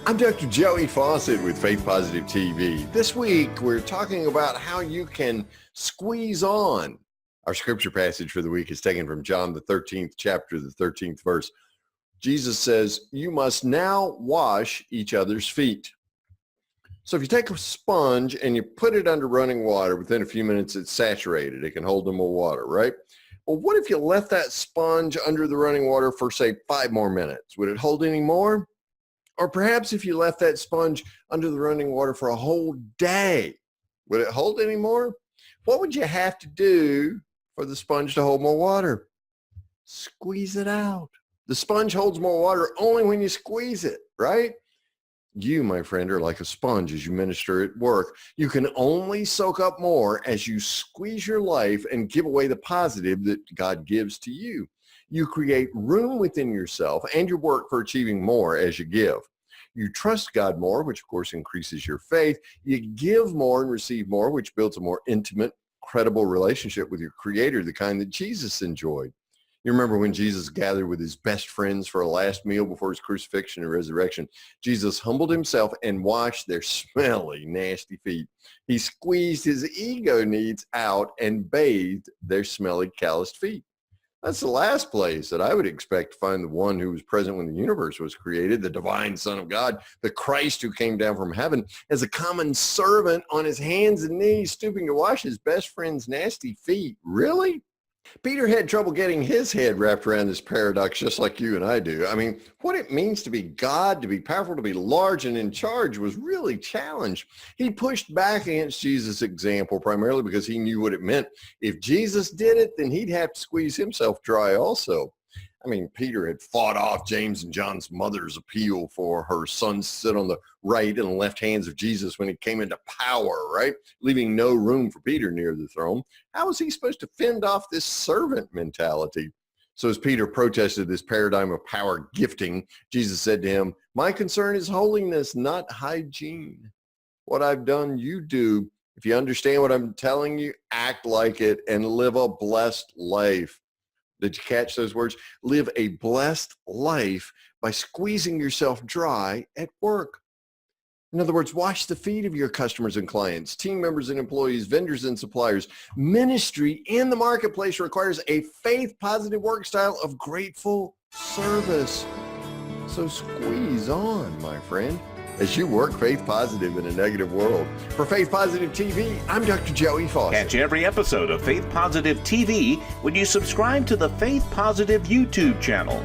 I'm Dr. Joey Faucette with Faith Positive TV. This week, we're talking about how you can squeeze on. Our scripture passage for the week is taken from John, the 13th chapter, the 13th verse. Jesus says, you must now wash each other's feet. So if you take a sponge and you put it under running water, within a few minutes, it's saturated. It can hold no more water, right? Well, what if you left that sponge under the running water for, say, 5 more minutes? Would it hold any more? Or perhaps if you left that sponge under the running water for a whole day, would it hold any more? What would you have to do for the sponge to hold more water? Squeeze it out. The sponge holds more water only when you squeeze it, right? You, my friend, are like a sponge as you minister at work. You can only soak up more as you squeeze your life and give away the positive that God gives to you. You create room within yourself and your work for achieving more as you give. You trust God more, which of course increases your faith. You give more and receive more, which builds a more intimate, credible relationship with your Creator, the kind that Jesus enjoyed. You remember when Jesus gathered with his best friends for a last meal before his crucifixion and resurrection. Jesus humbled himself and washed their smelly, nasty feet. He squeezed his ego needs out and bathed their smelly, calloused feet. That's the last place that I would expect to find the one who was present when the universe was created, the divine Son of God, the Christ who came down from heaven as a common servant on his hands and knees, stooping to wash his best friend's nasty feet. Really? Peter had trouble getting his head wrapped around this paradox, just like you and I do. I mean, what it means to be God, to be powerful, to be large and in charge was really challenged. He pushed back against Jesus' example primarily because he knew what it meant. If Jesus did it, then he'd have to squeeze himself dry also. I mean, Peter had fought off James and John's mother's appeal for her sons to sit on the right and left hands of Jesus when he came into power, right? Leaving no room for Peter near the throne. How was he supposed to fend off this servant mentality? So as Peter protested this paradigm of power gifting, Jesus said to him, my concern is holiness, not hygiene. What I've done, you do. If you understand what I'm telling you, act like it and live a blessed life. Did you catch those words? Live a blessed life by squeezing yourself dry at work. In other words, wash the feet of your customers and clients, team members and employees, vendors and suppliers. Ministry in the marketplace requires a faith-positive work style of grateful service. So squeeze on, my friend, as you work faith positive in a negative world. For Faith Positive TV, I'm Dr. Joey Faucette. Catch every episode of Faith Positive TV when you subscribe to the Faith Positive YouTube channel.